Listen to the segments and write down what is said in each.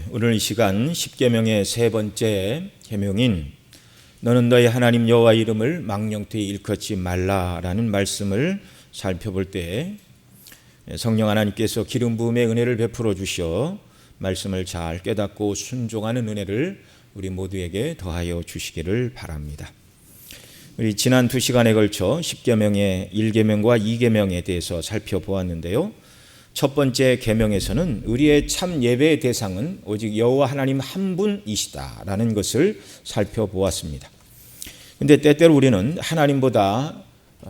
오늘 이 시간 십계명의 세 번째 계명인 너는 너의 하나님 여호와 이름을 망령되이 일컫지 말라라는 말씀을 살펴볼 때 성령 하나님께서 기름 부음의 은혜를 베풀어 주셔 말씀을 잘 깨닫고 순종하는 은혜를 우리 모두에게 더하여 주시기를 바랍니다. 우리 지난 2시간에 걸쳐 십계명의 1계명과 2계명에 대해서 살펴보았는데요. 첫 번째 계명에서는 우리의 참 예배의 대상은 오직 여호와 하나님 한 분이시다라는 것을 살펴보았습니다. 그런데 때때로 우리는 하나님보다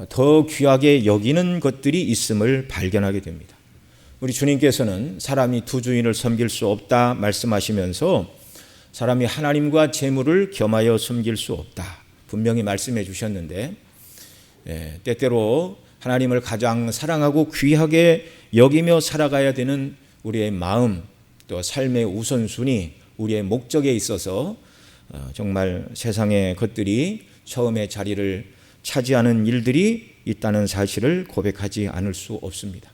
더 귀하게 여기는 것들이 있음을 발견하게 됩니다. 우리 주님께서는 사람이 두 주인을 섬길 수 없다 말씀하시면서 사람이 하나님과 재물을 겸하여 섬길 수 없다 분명히 말씀해 주셨는데 때때로 하나님을 가장 사랑하고 귀하게 여기며 살아가야 되는 우리의 마음 또 삶의 우선순위 우리의 목적에 있어서 정말 세상의 것들이 처음에 자리를 차지하는 일들이 있다는 사실을 고백하지 않을 수 없습니다.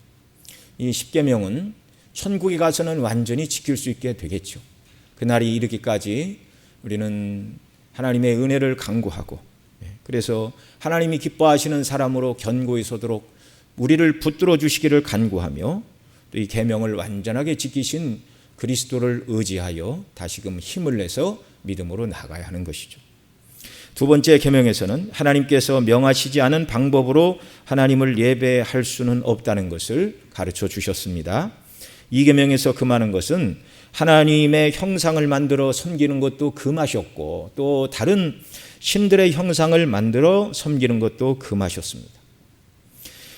이 십계명은 천국에 가서는 완전히 지킬 수 있게 되겠죠. 그날이 이르기까지 우리는 하나님의 은혜를 간구하고 그래서 하나님이 기뻐하시는 사람으로 견고히 서도록 우리를 붙들어 주시기를 간구하며 또 이 계명을 완전하게 지키신 그리스도를 의지하여 다시금 힘을 내서 믿음으로 나가야 하는 것이죠. 두 번째 계명에서는 하나님께서 명하시지 않은 방법으로 하나님을 예배할 수는 없다는 것을 가르쳐 주셨습니다. 이 계명에서 금하는 것은 하나님의 형상을 만들어 섬기는 것도 금하셨고 또 다른 신들의 형상을 만들어 섬기는 것도 금하셨습니다.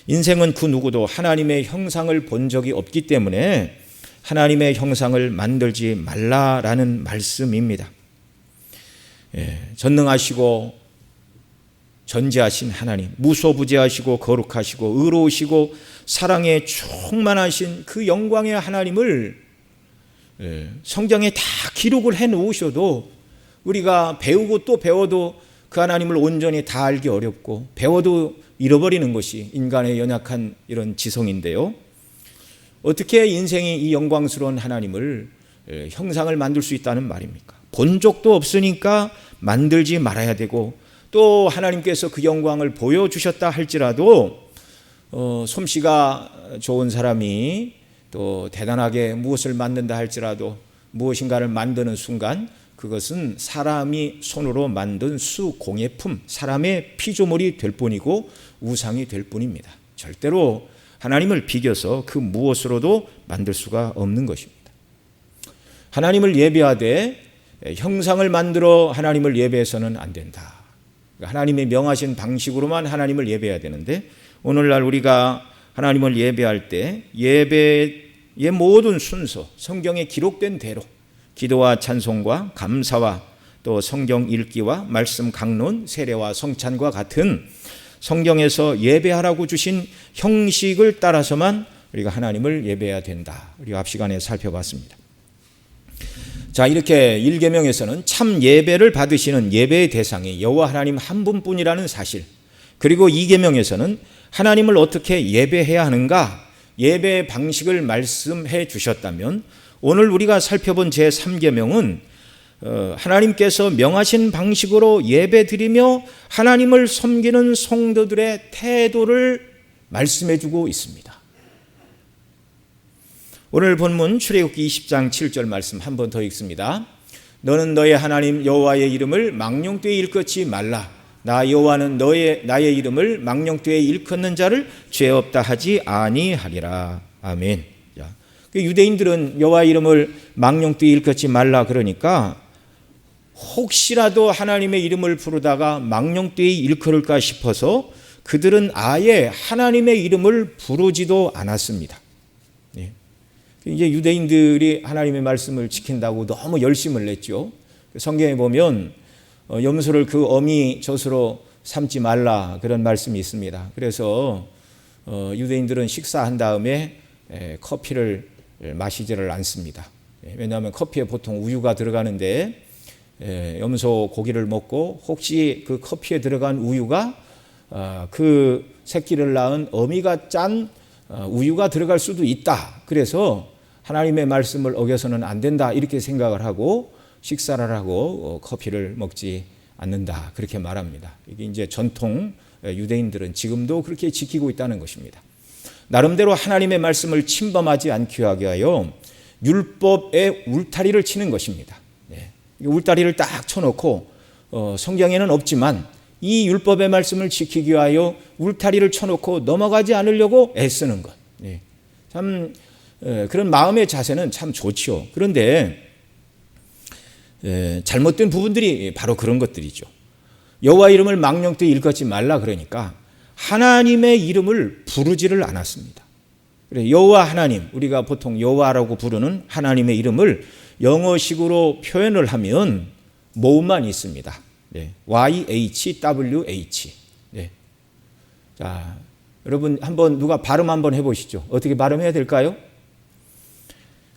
인생은 그 누구도 하나님의 형상을 본 적이 없기 때문에 하나님의 형상을 만들지 말라라는 말씀입니다. 전능하시고 전지하신 하나님, 무소부재하시고 거룩하시고 의로우시고 사랑에 충만하신 그 영광의 하나님을 성경에 다 기록을 해 놓으셔도 우리가 배우고 또 배워도 그 하나님을 온전히 다 알기 어렵고 배워도 잃어버리는 것이 인간의 연약한 이런 지성인데요. 어떻게 인생이 이 영광스러운 하나님을 형상을 만들 수 있다는 말입니까? 본 적도 없으니까 만들지 말아야 되고 또 하나님께서 그 영광을 보여주셨다 할지라도 솜씨가 좋은 사람이 또 대단하게 무엇을 만든다 할지라도 무엇인가를 만드는 순간 그것은 사람이 손으로 만든 수공예품, 사람의 피조물이 될 뿐이고 우상이 될 뿐입니다. 절대로 하나님을 비교해서 그 무엇으로도 만들 수가 없는 것입니다. 하나님을 예배하되 형상을 만들어 하나님을 예배해서는 안 된다. 하나님의 명하신 방식으로만 하나님을 예배해야 되는데 오늘날 우리가 하나님을 예배할 때 예배의 모든 순서, 성경에 기록된 대로 기도와 찬송과 감사와 또 성경 읽기와 말씀 강론, 세례와 성찬과 같은 성경에서 예배하라고 주신 형식을 따라서만 우리가 하나님을 예배해야 된다. 우리가 앞 시간에 살펴봤습니다. 자, 이렇게 1계명에서는 참 예배를 받으시는 예배의 대상이 여호와 하나님 한 분뿐이라는 사실, 그리고 2계명에서는 하나님을 어떻게 예배해야 하는가 예배의 방식을 말씀해 주셨다면 오늘 우리가 살펴본 제3계명은 하나님께서 명하신 방식으로 예배드리며 하나님을 섬기는 성도들의 태도를 말씀해 주고 있습니다. 오늘 본문 출애굽기 20장 7절 말씀 한 번 더 읽습니다. 너는 너의 하나님 여호와의 이름을 망령되이 일컫지 말라. 나 여호와는 나의 이름을 망령되이 일컫는 자를 죄 없다 하지 아니하리라. 아멘. 유대인들은 여호와의 이름을 망령되이 일컫지 말라 그러니까 혹시라도 하나님의 이름을 부르다가 망령되이 일컬을까 싶어서 그들은 아예 하나님의 이름을 부르지도 않았습니다. 이제 유대인들이 하나님의 말씀을 지킨다고 너무 열심을 냈죠. 성경에 보면 염소를 그 어미 젖으로 삼지 말라 그런 말씀이 있습니다. 그래서 유대인들은 식사한 다음에 커피를 마시지를 않습니다. 왜냐하면 커피에 보통 우유가 들어가는데 염소 고기를 먹고 혹시 그 커피에 들어간 우유가 그 새끼를 낳은 어미가 짠 우유가 들어갈 수도 있다. 그래서 하나님의 말씀을 어겨서는 안 된다 이렇게 생각을 하고 식사를 하고 커피를 먹지 않는다 그렇게 말합니다. 이게 이제 전통 유대인들은 지금도 그렇게 지키고 있다는 것입니다. 나름대로 하나님의 말씀을 침범하지 않게 하기 위하여 율법의 울타리를 치는 것입니다. 울타리를 딱 쳐놓고 성경에는 없지만 이 율법의 말씀을 지키기 위하여 울타리를 쳐놓고 넘어가지 않으려고 애쓰는 것. 참 그런 마음의 자세는 참 좋죠. 그런데 잘못된 부분들이 바로 그런 것들이죠. 여호와 이름을 망령되이 일컫지 말라 그러니까 하나님의 이름을 부르지를 않았습니다. 여호와 하나님, 우리가 보통 여호와라고 부르는 하나님의 이름을 영어식으로 표현을 하면 모음만 있습니다. YHWH. 자, 여러분 한번 누가 발음 한번 해보시죠. 어떻게 발음해야 될까요?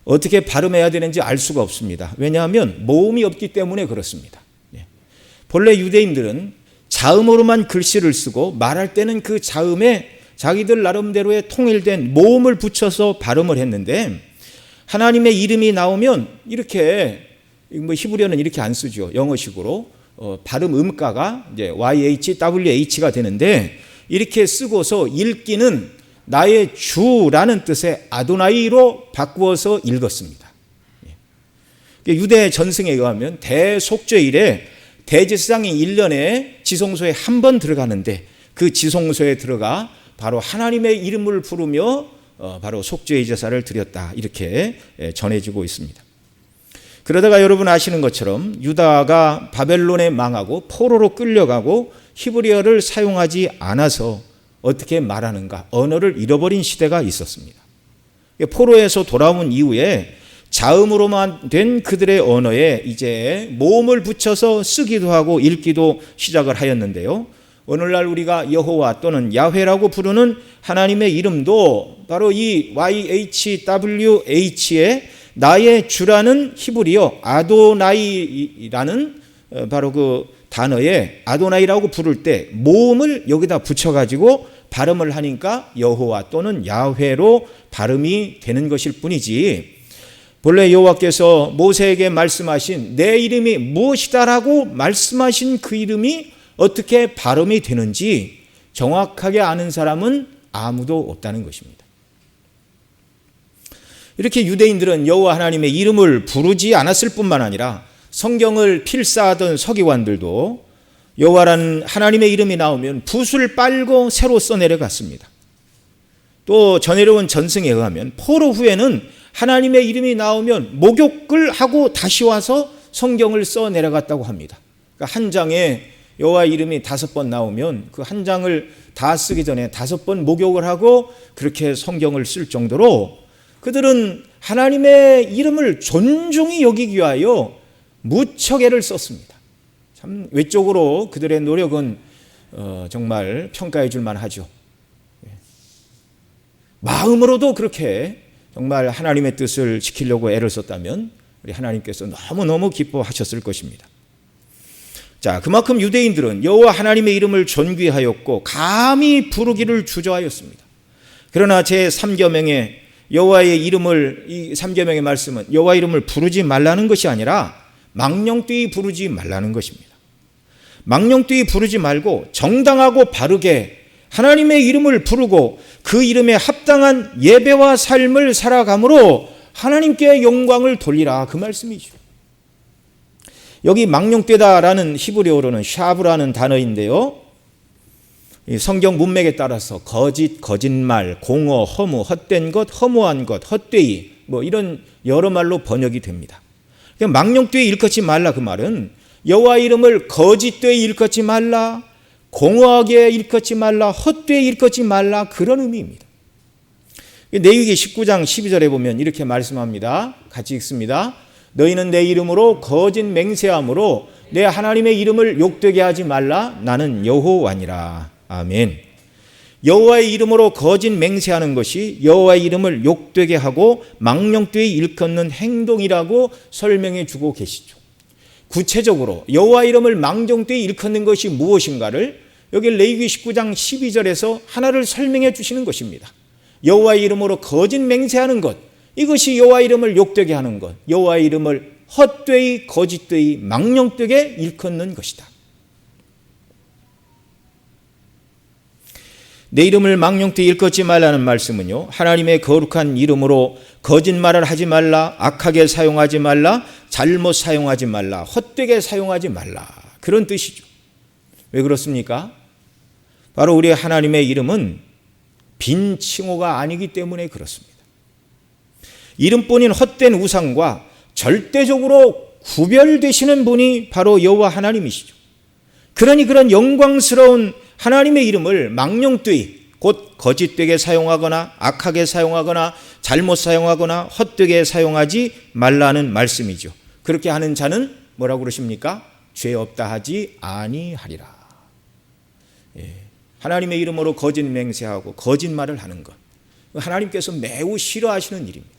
어떻게 발음해야 되는지 알 수가 없습니다. 왜냐하면 모음이 없기 때문에 그렇습니다. 본래 유대인들은 자음으로만 글씨를 쓰고 말할 때는 그 자음에 자기들 나름대로의 통일된 모음을 붙여서 발음을 했는데 하나님의 이름이 나오면 이렇게 히브리어는 이렇게 안 쓰죠. 영어식으로 발음 음가가 이제 YHWH가 되는데 이렇게 쓰고서 읽기는 나의 주라는 뜻의 아도나이로 바꾸어서 읽었습니다. 유대 전승에 의하면 대속죄일에 대제사장이 1년에 지성소에 한 번 들어가는데 그 지성소에 들어가 바로 하나님의 이름을 부르며 바로 속죄의 제사를 드렸다 이렇게 전해지고 있습니다. 그러다가 여러분 아시는 것처럼 유다가 바벨론에 망하고 포로로 끌려가고 히브리어를 사용하지 않아서 어떻게 말하는가 언어를 잃어버린 시대가 있었습니다. 포로에서 돌아온 이후에 자음으로만 된 그들의 언어에 이제 모음을 붙여서 쓰기도 하고 읽기도 시작을 하였는데요. 오늘날 우리가 여호와 또는 야훼라고 부르는 하나님의 이름도 바로 이 YHWH의 나의 주라는 히브리어 아도나이라는 바로 그 단어에 아도나이라고 부를 때 모음을 여기다 붙여가지고 발음을 하니까 여호와 또는 야훼로 발음이 되는 것일 뿐이지 본래 여호와께서 모세에게 말씀하신 내 이름이 무엇이다라고 말씀하신 그 이름이 어떻게 발음이 되는지 정확하게 아는 사람은 아무도 없다는 것입니다. 이렇게 유대인들은 여호와 하나님의 이름을 부르지 않았을 뿐만 아니라 성경을 필사하던 서기관들도 여호와라는 하나님의 이름이 나오면 붓을 빨고 새로 써내려갔습니다. 또 전해려온 전승에 의하면 포로 후에는 하나님의 이름이 나오면 목욕을 하고 다시 와서 성경을 써내려갔다고 합니다. 그러니까 한 장에 여호와 이름이 5번 나오면 그 한 장을 다 쓰기 전에 5번 목욕을 하고 그렇게 성경을 쓸 정도로 그들은 하나님의 이름을 존중히 여기기 위하여 무척 애를 썼습니다. 참 외적으로 그들의 노력은 정말 평가해 줄 만하죠. 마음으로도 그렇게 정말 하나님의 뜻을 지키려고 애를 썼다면 우리 하나님께서 너무너무 기뻐하셨을 것입니다. 자, 그만큼 유대인들은 여호와 하나님의 이름을 존귀하였고 감히 부르기를 주저하였습니다. 그러나 제3계명에 여호와의 이름을 이 3계명의 말씀은 여호와 이름을 부르지 말라는 것이 아니라 망령되이 부르지 말라는 것입니다. 망령되이 부르지 말고 정당하고 바르게 하나님의 이름을 부르고 그 이름에 합당한 예배와 삶을 살아감으로 하나님께 영광을 돌리라 그 말씀이죠. 여기 망령되다라는 히브리어로는 샤브라는 단어인데요. 성경 문맥에 따라서 거짓, 거짓말, 공어, 허무, 헛된 것, 허무한 것, 헛되이 이런 여러 말로 번역이 됩니다. 망령되이 일컫지 말라 그 말은 여호와 이름을 거짓되이 일컫지 말라, 공허하게 일컫지 말라, 헛되이 일컫지 말라 그런 의미입니다. 레위기 19장 12절에 보면 이렇게 말씀합니다. 같이 읽습니다. 너희는 내 이름으로 거짓 맹세함으로 내 하나님의 이름을 욕되게 하지 말라. 나는 여호와니라. 아멘. 여호와의 이름으로 거짓 맹세하는 것이 여호와의 이름을 욕되게 하고 망령되이 일컫는 행동이라고 설명해 주고 계시죠. 구체적으로 여호와 이름을 망령되이 일컫는 것이 무엇인가를 여기 레위기 19장 12절에서 하나를 설명해 주시는 것입니다. 여호와의 이름으로 거짓 맹세하는 것, 이것이 여호와 이름을 욕되게 하는 것, 여호와 이름을 헛되이 거짓되이 망령되게 일컫는 것이다. 내 이름을 망령되이 일컫지 말라는 말씀은요, 하나님의 거룩한 이름으로 거짓말을 하지 말라, 악하게 사용하지 말라, 잘못 사용하지 말라, 헛되게 사용하지 말라, 그런 뜻이죠. 왜 그렇습니까? 바로 우리 하나님의 이름은 빈 칭호가 아니기 때문에 그렇습니다. 이름뿐인 헛된 우상과 절대적으로 구별되시는 분이 바로 여호와 하나님이시죠. 그러니 그런 영광스러운 하나님의 이름을 망령되이, 곧 거짓되게 사용하거나 악하게 사용하거나 잘못 사용하거나 헛되게 사용하지 말라는 말씀이죠. 그렇게 하는 자는 뭐라고 그러십니까? 죄 없다 하지 아니하리라. 하나님의 이름으로 거짓 맹세하고 거짓말을 하는 것, 하나님께서 매우 싫어하시는 일입니다.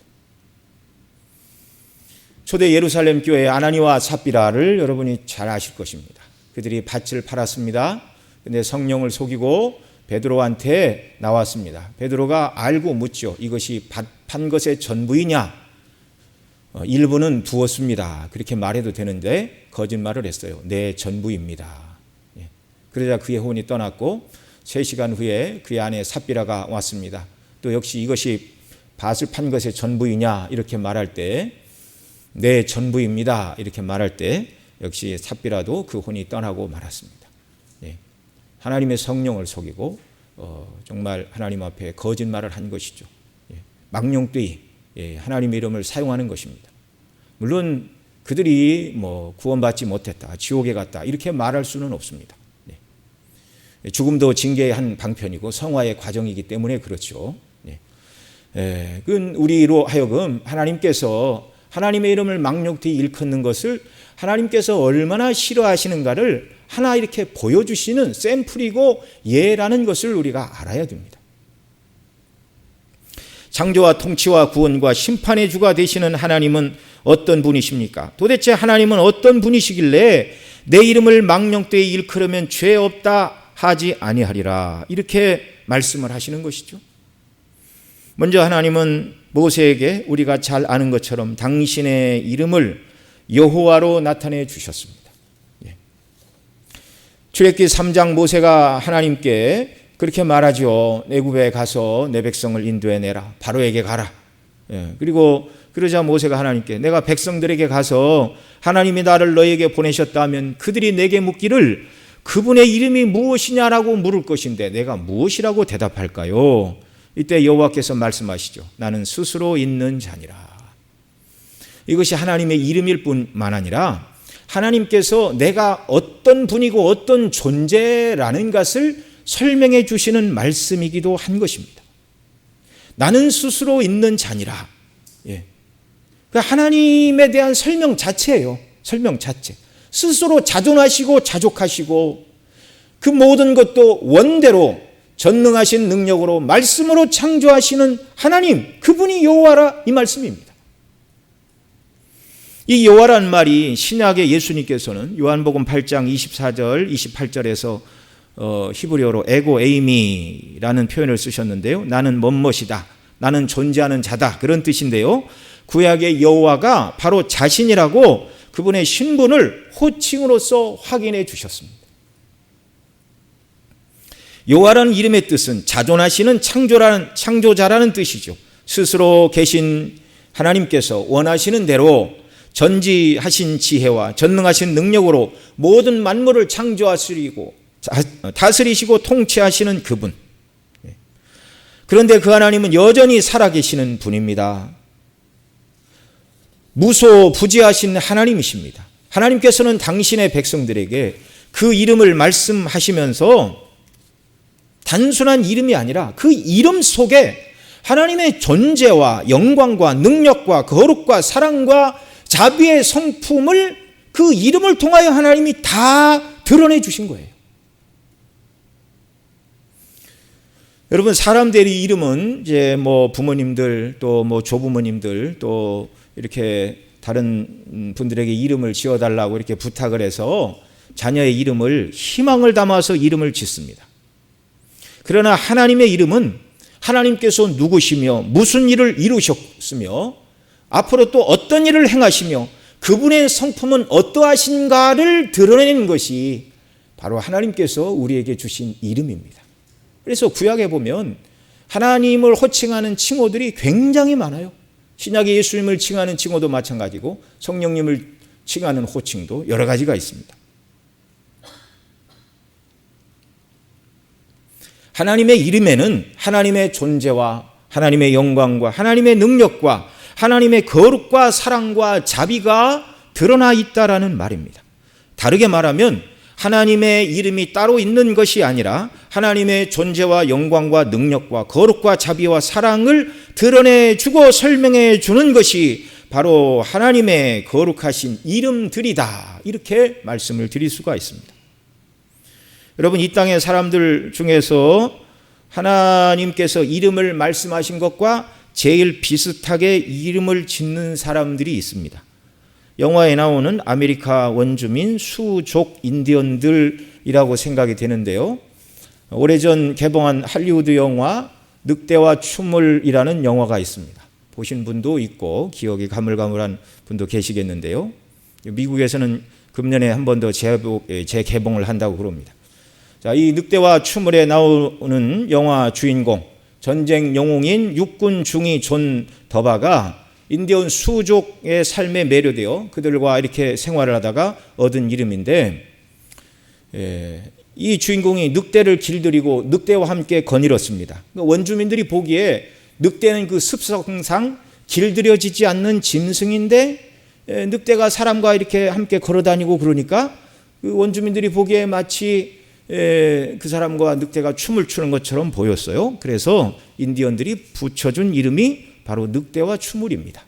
초대 예루살렘 교회의 아나니와 삽비라를 여러분이 잘 아실 것입니다. 그들이 밭을 팔았습니다. 근데 성령을 속이고 베드로한테 나왔습니다. 베드로가 알고 묻죠. 이것이 밭 판 것의 전부이냐? 일부는 부었습니다. 그렇게 말해도 되는데 거짓말을 했어요. 네, 전부입니다. 그러자 그의 혼이 떠났고 3시간 후에 그의 아내 삽비라가 왔습니다. 또 역시 이것이 밭을 판 것의 전부이냐? 이렇게 말할 때 네, 전부입니다. 이렇게 말할 때 역시 삽비라도 그 혼이 떠나고 말았습니다. 하나님의 성령을 속이고 정말 하나님 앞에 거짓말을 한 것이죠. 망령되이 하나님의 이름을 사용하는 것입니다. 물론 그들이 구원받지 못했다, 지옥에 갔다 이렇게 말할 수는 없습니다. 죽음도 징계의 한 방편이고 성화의 과정이기 때문에 그렇죠. 그건 우리로 하여금 하나님께서 하나님의 이름을 망령되이 일컫는 것을 하나님께서 얼마나 싫어하시는가를 하나 이렇게 보여주시는 샘플이고 예라는 것을 우리가 알아야 됩니다. 창조와 통치와 구원과 심판의 주가 되시는 하나님은 어떤 분이십니까? 도대체 하나님은 어떤 분이시길래 내 이름을 망령되이 일컬으면 죄 없다 하지 아니하리라, 이렇게 말씀을 하시는 것이죠. 먼저 하나님은 모세에게 우리가 잘 아는 것처럼 당신의 이름을 여호와로 나타내 주셨습니다. 출애굽기 3장 모세가 하나님께 그렇게 말하죠. 애굽에 가서 내 백성을 인도해내라. 바로에게 가라. 그리고 그러자 모세가 하나님께 내가 백성들에게 가서 하나님이 나를 너에게 보내셨다면 그들이 내게 묻기를 그분의 이름이 무엇이냐라고 물을 것인데 내가 무엇이라고 대답할까요? 이때 여호와께서 말씀하시죠. 나는 스스로 있는 자니라. 이것이 하나님의 이름일 뿐만 아니라 하나님께서 내가 어떤 분이고 어떤 존재라는 것을 설명해 주시는 말씀이기도 한 것입니다. 나는 스스로 있는 자니라. 하나님에 대한 설명 자체예요. 설명 자체. 스스로 자존하시고 자족하시고 그 모든 것도 원대로 전능하신 능력으로 말씀으로 창조하시는 하나님, 그분이 여호와라, 이 말씀입니다. 이 여호와라는 말이 신약의 예수님께서는 요한복음 8장 24절 28절에서 히브리어로 에고 에이미라는 표현을 쓰셨는데요. 나는 뭐뭇이다, 나는 존재하는 자다, 그런 뜻인데요. 구약의 여호와가 바로 자신이라고 그분의 신분을 호칭으로서 확인해 주셨습니다. 여호와라는 이름의 뜻은 자존하시는 창조자라는 뜻이죠. 스스로 계신 하나님께서 원하시는 대로 전지하신 지혜와 전능하신 능력으로 모든 만물을 창조하시고 다스리시고 통치하시는 그분. 그런데 그 하나님은 여전히 살아계시는 분입니다. 무소부지하신 하나님이십니다. 하나님께서는 당신의 백성들에게 그 이름을 말씀하시면서 단순한 이름이 아니라 그 이름 속에 하나님의 존재와 영광과 능력과 거룩과 사랑과 자비의 성품을 그 이름을 통하여 하나님이 다 드러내 주신 거예요. 여러분, 사람들의 이름은 이제 부모님들 또 조부모님들 또 이렇게 다른 분들에게 이름을 지어달라고 이렇게 부탁을 해서 자녀의 이름을 희망을 담아서 이름을 짓습니다. 그러나 하나님의 이름은 하나님께서 누구시며 무슨 일을 이루셨으며 앞으로 또 어떤 일을 행하시며 그분의 성품은 어떠하신가를 드러내는 것이 바로 하나님께서 우리에게 주신 이름입니다. 그래서 구약에 보면 하나님을 호칭하는 칭호들이 굉장히 많아요. 신약에 예수님을 칭하는 칭호도 마찬가지고 성령님을 칭하는 호칭도 여러 가지가 있습니다. 하나님의 이름에는 하나님의 존재와 하나님의 영광과 하나님의 능력과 하나님의 거룩과 사랑과 자비가 드러나 있다라는 말입니다. 다르게 말하면 하나님의 이름이 따로 있는 것이 아니라 하나님의 존재와 영광과 능력과 거룩과 자비와 사랑을 드러내주고 설명해 주는 것이 바로 하나님의 거룩하신 이름들이다. 이렇게 말씀을 드릴 수가 있습니다. 여러분, 이 땅의 사람들 중에서 하나님께서 이름을 말씀하신 것과 제일 비슷하게 이름을 짓는 사람들이 있습니다. 영화에 나오는 아메리카 원주민 수족 인디언들이라고 생각이 되는데요. 오래전 개봉한 할리우드 영화 늑대와 춤을이라는 영화가 있습니다. 보신 분도 있고 기억이 가물가물한 분도 계시겠는데요. 미국에서는 금년에 한 번 더 재개봉을 한다고 그럽니다. 자, 이 늑대와 춤을에 나오는 영화 주인공 전쟁 영웅인 육군 중위 존 더바가 인디언 수족의 삶에 매료되어 그들과 이렇게 생활을 하다가 얻은 이름인데, 이 주인공이 늑대를 길들이고 늑대와 함께 거닐었습니다. 원주민들이 보기에 늑대는 그 습성상 길들여지지 않는 짐승인데 늑대가 사람과 이렇게 함께 걸어다니고 그러니까 그 원주민들이 보기에 마치 그 사람과 늑대가 춤을 추는 것처럼 보였어요. 그래서 인디언들이 붙여준 이름이 바로 늑대와 춤을입니다.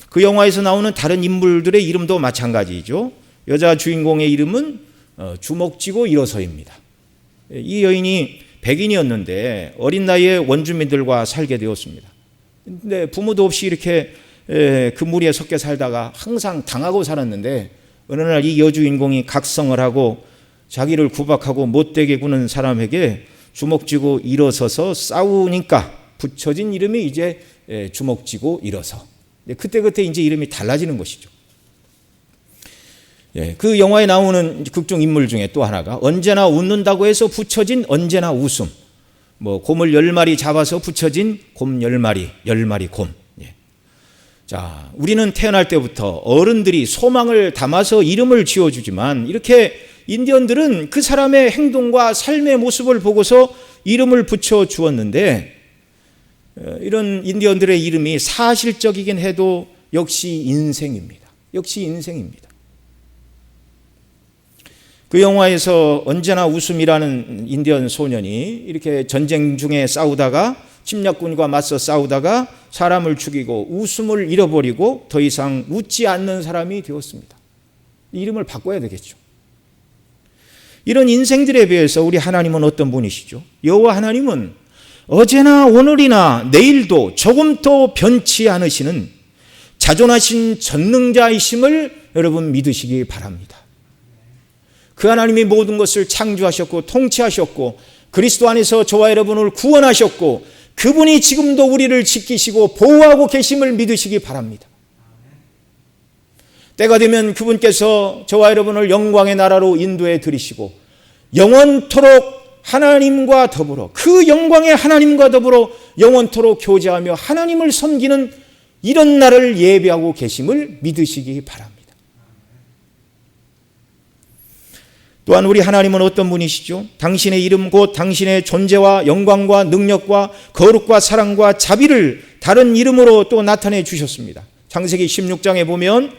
그 영화에서 나오는 다른 인물들의 이름도 마찬가지죠. 여자 주인공의 이름은 주먹쥐고 일어서입니다. 이 여인이 백인이었는데 어린 나이에 원주민들과 살게 되었습니다. 근데 부모도 없이 이렇게 그 무리에 섞여 살다가 항상 당하고 살았는데 어느 날 이 여주인공이 각성을 하고 자기를 구박하고 못되게 구는 사람에게 주먹쥐고 일어서서 싸우니까 붙여진 이름이 이제 주먹쥐고 일어서. 그때 이제 이름이 달라지는 것이죠. 그 영화에 나오는 극중 인물 중에 또 하나가 언제나 웃는다고 해서 붙여진 언제나 웃음. 곰을 10마리 잡아서 붙여진 곰 10마리, 10마리 곰. 자, 우리는 태어날 때부터 어른들이 소망을 담아서 이름을 지어주지만 이렇게 인디언들은 그 사람의 행동과 삶의 모습을 보고서 이름을 붙여 주었는데, 이런 인디언들의 이름이 사실적이긴 해도 역시 인생입니다. 역시 인생입니다. 그 영화에서 언제나 웃음이라는 인디언 소년이 이렇게 전쟁 중에 싸우다가 침략군과 맞서 싸우다가 사람을 죽이고 웃음을 잃어버리고 더 이상 웃지 않는 사람이 되었습니다. 이름을 바꿔야 되겠죠. 이런 인생들에 비해서 우리 하나님은 어떤 분이시죠? 여호와 하나님은 어제나 오늘이나 내일도 조금도 변치 않으시는 자존하신 전능자이심을 여러분 믿으시기 바랍니다. 그 하나님이 모든 것을 창조하셨고 통치하셨고 그리스도 안에서 저와 여러분을 구원하셨고 그분이 지금도 우리를 지키시고 보호하고 계심을 믿으시기 바랍니다. 때가 되면 그분께서 저와 여러분을 영광의 나라로 인도해 드리시고 영원토록 하나님과 더불어 그 영광의 하나님과 더불어 영원토록 교제하며 하나님을 섬기는 이런 날을 예배하고 계심을 믿으시기 바랍니다. 또한 우리 하나님은 어떤 분이시죠? 당신의 이름 곧 당신의 존재와 영광과 능력과 거룩과 사랑과 자비를 다른 이름으로 또 나타내 주셨습니다. 창세기 16장에 보면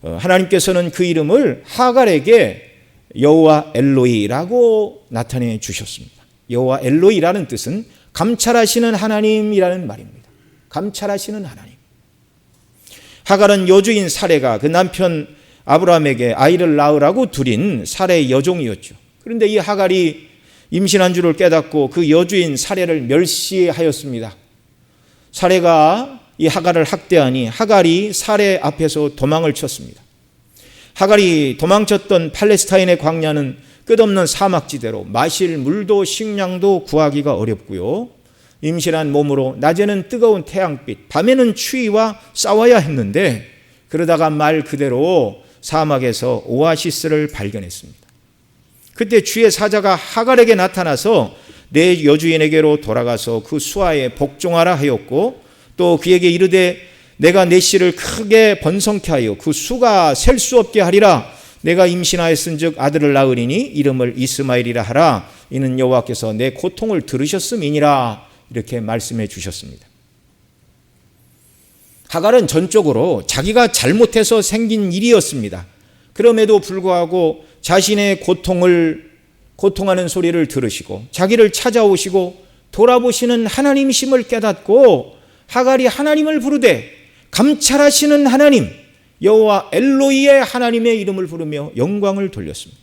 하나님께서는 그 이름을 하갈에게 여호와 엘로이라고 나타내 주셨습니다. 여호와 엘로이라는 뜻은 감찰하시는 하나님이라는 말입니다. 감찰하시는 하나님. 하갈은 여주인 사레가 그 남편 아브라함에게 아이를 낳으라고 드린 사레의 여종이었죠. 그런데 이 하갈이 임신한 줄을 깨닫고 그 여주인 사레를 멸시하였습니다. 사레가 이 하갈을 학대하니 하갈이 사레 앞에서 도망을 쳤습니다. 하갈이 도망쳤던 팔레스타인의 광야는 끝없는 사막지대로 마실 물도 식량도 구하기가 어렵고요. 임신한 몸으로 낮에는 뜨거운 태양빛, 밤에는 추위와 싸워야 했는데 그러다가 말 그대로 사막에서 오아시스를 발견했습니다. 그때 주의 사자가 하갈에게 나타나서 내 여주인에게로 돌아가서 그 수하에 복종하라 하였고 또 그에게 이르되 내가 내 씨를 크게 번성케 하여 그 수가 셀 수 없게 하리라. 내가 임신하였은즉 아들을 낳으리니 이름을 이스마엘이라 하라. 이는 여호와께서 내 고통을 들으셨음이니라. 이렇게 말씀해 주셨습니다. 하갈은 전적으로 자기가 잘못해서 생긴 일이었습니다. 그럼에도 불구하고 자신의 고통하는 소리를 들으시고 자기를 찾아오시고 돌아보시는 하나님이심을 깨닫고 하갈이 하나님을 부르되 감찰하시는 하나님 여호와 엘로이의 하나님의 이름을 부르며 영광을 돌렸습니다.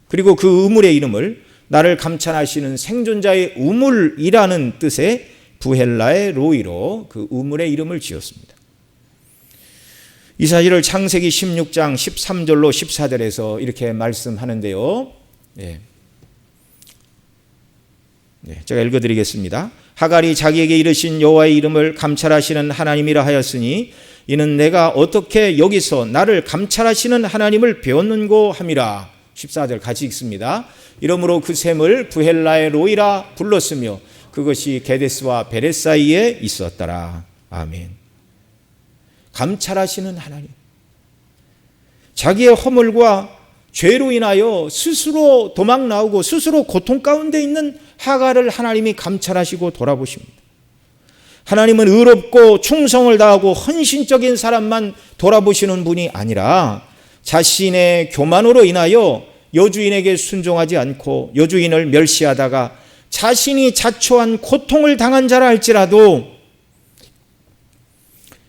그리고 그 우물의 이름을 나를 감찰하시는 생존자의 우물이라는 뜻의 부헬라의 로이로 그 우물의 이름을 지었습니다. 이 사실을 창세기 16장 13절로 14절에서 이렇게 말씀하는데요. 제가 읽어드리겠습니다. 하갈이 자기에게 이르신 여호와의 이름을 감찰하시는 하나님이라 하였으니 이는 내가 어떻게 여기서 나를 감찰하시는 하나님을 배웠는고 함이라. 14절 같이 읽습니다. 이러므로 그 샘을 부헬라의 로이라 불렀으며 그것이 게데스와 베레 사이에 있었더라. 아멘. 감찰하시는 하나님. 자기의 허물과 죄로 인하여 스스로 도망 나오고 스스로 고통 가운데 있는 하갈을 하나님이 감찰하시고 돌아보십니다. 하나님은 의롭고 충성을 다하고 헌신적인 사람만 돌아보시는 분이 아니라 자신의 교만으로 인하여 여주인에게 순종하지 않고 여주인을 멸시하다가 자신이 자초한 고통을 당한 자라 할지라도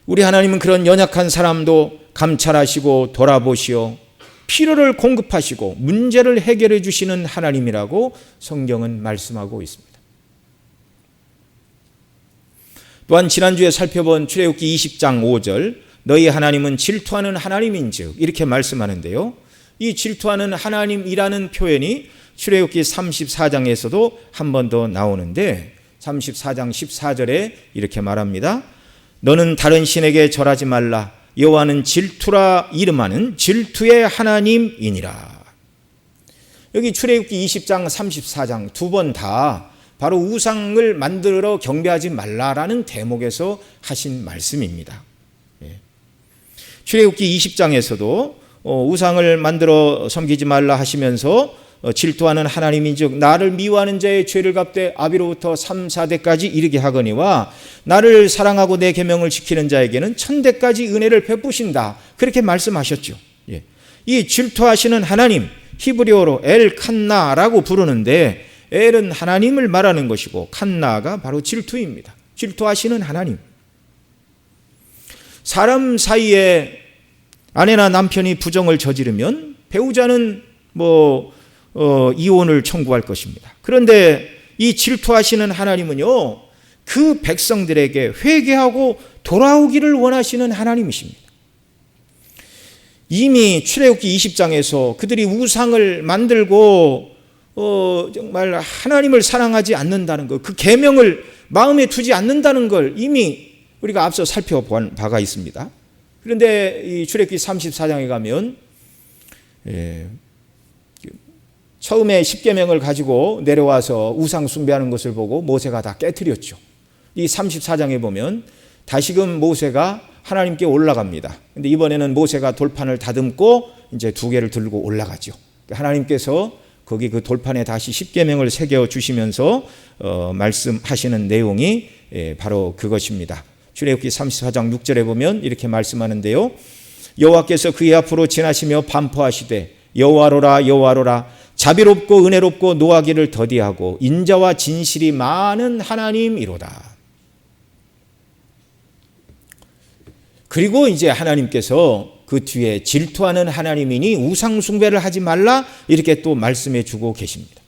우리 하나님은 그런 연약한 사람도 감찰하시고 돌아보시어 필요를 공급하시고 문제를 해결해 주시는 하나님이라고 성경은 말씀하고 있습니다. 또한 지난주에 살펴본 출애굽기 20장 5절 너희 하나님은 질투하는 하나님인즉 이렇게 말씀하는데요. 이 질투하는 하나님이라는 표현이 출애굽기 34장에서도 한 번 더 나오는데 34장 14절에 이렇게 말합니다. 너는 다른 신에게 절하지 말라. 여호와는 질투라 이름하는 질투의 하나님이니라. 여기 출애굽기 20장 34장 두 번 다 바로 우상을 만들어 경배하지 말라라는 대목에서 하신 말씀입니다. 출애굽기 20장에서도 우상을 만들어 섬기지 말라 하시면서 질투하는 하나님인즉 나를 미워하는 자의 죄를 갚되 아비로부터 3, 4대까지 이르게 하거니와 나를 사랑하고 내 계명을 지키는 자에게는 1000대까지 은혜를 베푸신다. 그렇게 말씀하셨죠. 이 질투하시는 하나님 히브리어로 엘 칸나라고 부르는데 엘은 하나님을 말하는 것이고 칸나가 바로 질투입니다. 질투하시는 하나님. 사람 사이에 아내나 남편이 부정을 저지르면 배우자는 이혼을 청구할 것입니다. 그런데 이 질투하시는 하나님은요, 그 백성들에게 회개하고 돌아오기를 원하시는 하나님이십니다. 이미 출애굽기 20장에서 그들이 우상을 만들고 정말 하나님을 사랑하지 않는다는 것, 그 계명을 마음에 두지 않는다는 걸 이미 우리가 앞서 살펴본 바가 있습니다. 그런데 이 출애굽기 34장에 가면 처음에 10계명을 가지고 내려와서 우상 숭배하는 것을 보고 모세가 다 깨트렸죠. 이 34장에 보면 다시금 모세가 하나님께 올라갑니다. 근데 이번에는 모세가 돌판을 다듬고 이제 2개를 들고 올라가죠. 하나님께서 거기 그 돌판에 다시 10계명을 새겨 주시면서 말씀하시는 내용이 바로 그것입니다. 출애굽기 34장 6절에 보면 이렇게 말씀하는데요. 여호와께서 그의 앞으로 지나시며 반포하시되 여호와로라 여호와로라 자비롭고 은혜롭고 노하기를 더디하고 인자와 진실이 많은 하나님이로다. 그리고 이제 하나님께서 그 뒤에 질투하는 하나님이니 우상 숭배를 하지 말라 이렇게 또 말씀해 주고 계십니다.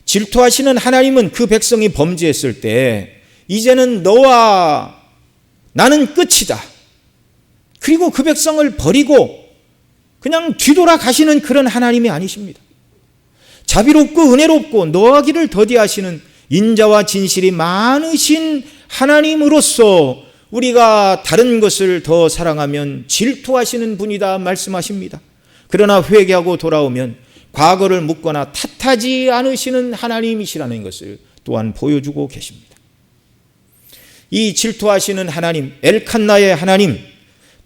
질투하시는 하나님은 그 백성이 범죄했을 때 이제는 너와 나는 끝이다. 그리고 그 백성을 버리고 그냥 뒤돌아 가시는 그런 하나님이 아니십니다. 자비롭고 은혜롭고 노하기를 더디하시는 인자와 진실이 많으신 하나님으로서 우리가 다른 것을 더 사랑하면 질투하시는 분이다 말씀하십니다. 그러나 회개하고 돌아오면 과거를 묻거나 탓하지 않으시는 하나님이시라는 것을 또한 보여주고 계십니다. 이 질투하시는 하나님, 엘칸나의 하나님,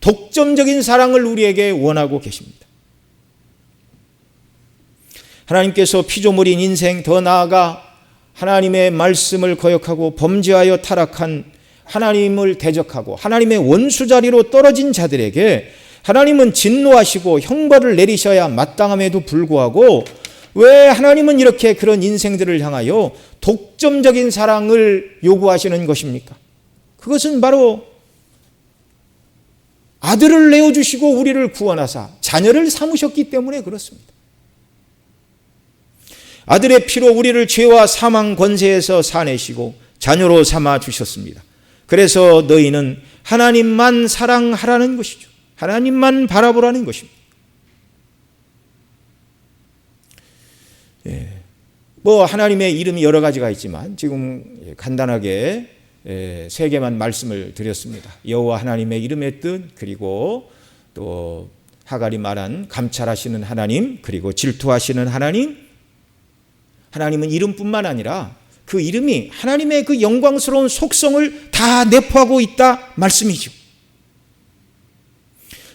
독점적인 사랑을 우리에게 원하고 계십니다. 하나님께서 피조물인 인생, 더 나아가 하나님의 말씀을 거역하고 범죄하여 타락한 하나님을 대적하고 하나님의 원수 자리로 떨어진 자들에게 하나님은 진노하시고 형벌을 내리셔야 마땅함에도 불구하고 왜 하나님은 이렇게 그런 인생들을 향하여 독점적인 사랑을 요구하시는 것입니까? 그것은 바로 아들을 내어주시고 우리를 구원하사 자녀를 삼으셨기 때문에 그렇습니다. 아들의 피로 우리를 죄와 사망 권세에서 사내시고 자녀로 삼아 주셨습니다. 그래서 너희는 하나님만 사랑하라는 것이죠. 하나님만 바라보라는 것입니다. 하나님의 이름이 여러 가지가 있지만 지금 간단하게 세 개만 말씀을 드렸습니다. 여호와 하나님의 이름의 뜻, 그리고 또 하갈이 말한 감찰하시는 하나님, 그리고 질투하시는 하나님. 하나님은 이름뿐만 아니라 그 이름이 하나님의 그 영광스러운 속성을 다 내포하고 있다 말씀이죠.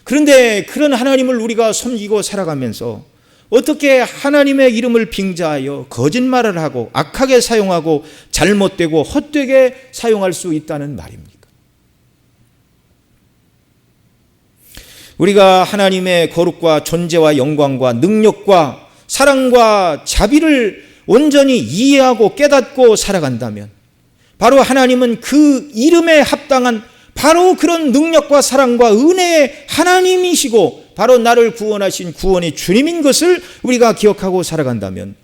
그런데 그런 하나님을 우리가 섬기고 살아가면서 어떻게 하나님의 이름을 빙자하여 거짓말을 하고 악하게 사용하고 잘못되고 헛되게 사용할 수 있다는 말입니까? 우리가 하나님의 거룩과 존재와 영광과 능력과 사랑과 자비를 온전히 이해하고 깨닫고 살아간다면 바로 하나님은 그 이름에 합당한 바로 그런 능력과 사랑과 은혜의 하나님이시고 바로 나를 구원하신 구원의 주님인 것을 우리가 기억하고 살아간다면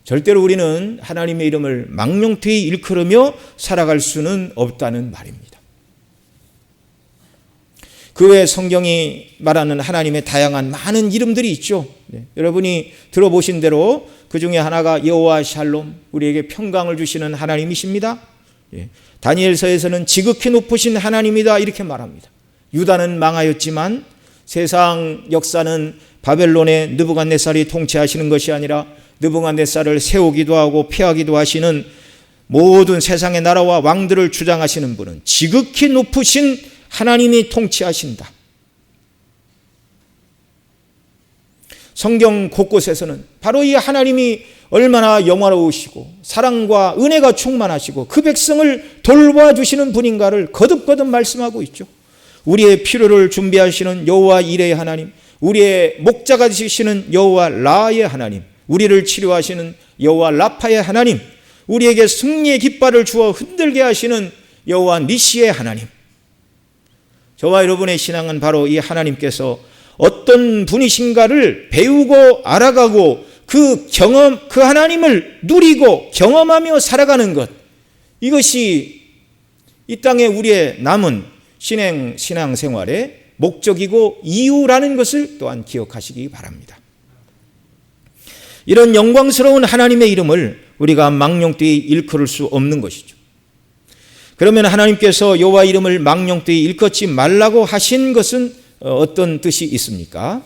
절대로 우리는 하나님의 이름을 망령되이 일컬으며 살아갈 수는 없다는 말입니다. 그 외에 성경이 말하는 하나님의 다양한 많은 이름들이 있죠. 여러분이 들어보신 대로 그 중에 하나가 여호와 샬롬, 우리에게 평강을 주시는 하나님이십니다. 다니엘서에서는 지극히 높으신 하나님이다 이렇게 말합니다. 유다는 망하였지만 세상 역사는 바벨론의 느부갓네살이 통치하시는 것이 아니라 느부갓네살을 세우기도 하고 폐하기도 하시는 모든 세상의 나라와 왕들을 주장하시는 분은 지극히 높으신 하나님이 통치하신다. 성경 곳곳에서는 바로 이 하나님이 얼마나 영화로우시고 사랑과 은혜가 충만하시고 그 백성을 돌봐주시는 분인가를 거듭거듭 말씀하고 있죠. 우리의 필요를 준비하시는 여호와 이레의 하나님, 우리의 목자가 되시는 여호와 라의 하나님, 우리를 치료하시는 여호와 라파의 하나님, 우리에게 승리의 깃발을 주어 흔들게 하시는 여호와 니시의 하나님. 저와 여러분의 신앙은 바로 이 하나님께서 어떤 분이신가를 배우고 알아가고 그 하나님을 누리고 경험하며 살아가는 것, 이것이 이 땅에 우리의 남은 신앙생활의 목적이고 이유라는 것을 또한 기억하시기 바랍니다. 이런 영광스러운 하나님의 이름을 우리가 망령되이 일컬을 수 없는 것이죠. 그러면 하나님께서 여호와 이름을 망령되이 일컫지 말라고 하신 것은 어떤 뜻이 있습니까?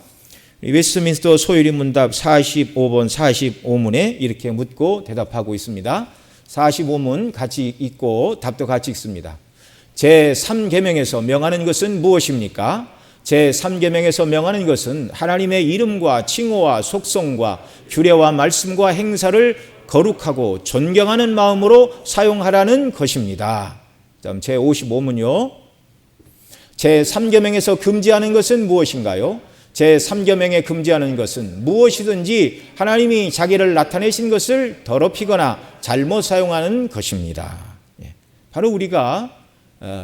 웨스트민스터 소유리 문답 45번 45문에 이렇게 묻고 대답하고 있습니다. 45문 같이 읽고 답도 같이 읽습니다. 제3계명에서 명하는 것은 무엇입니까? 제3계명에서 명하는 것은 하나님의 이름과 칭호와 속성과 규례와 말씀과 행사를 거룩하고 존경하는 마음으로 사용하라는 것입니다. 다음 제55문요. 제3계명에서 금지하는 것은 무엇인가요? 제3계명에 금지하는 것은 무엇이든지 하나님이 자기를 나타내신 것을 더럽히거나 잘못 사용하는 것입니다. 바로 우리가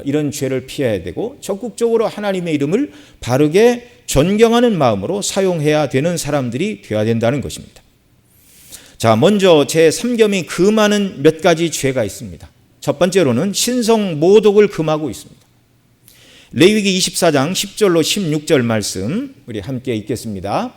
이런 죄를 피해야 되고 적극적으로 하나님의 이름을 바르게 존경하는 마음으로 사용해야 되는 사람들이 되어야 된다는 것입니다. 자, 먼저 제3계명이 금하는 몇 가지 죄가 있습니다. 첫 번째로는 신성 모독을 금하고 있습니다. 레위기 24장 10절로 16절 말씀 우리 함께 읽겠습니다.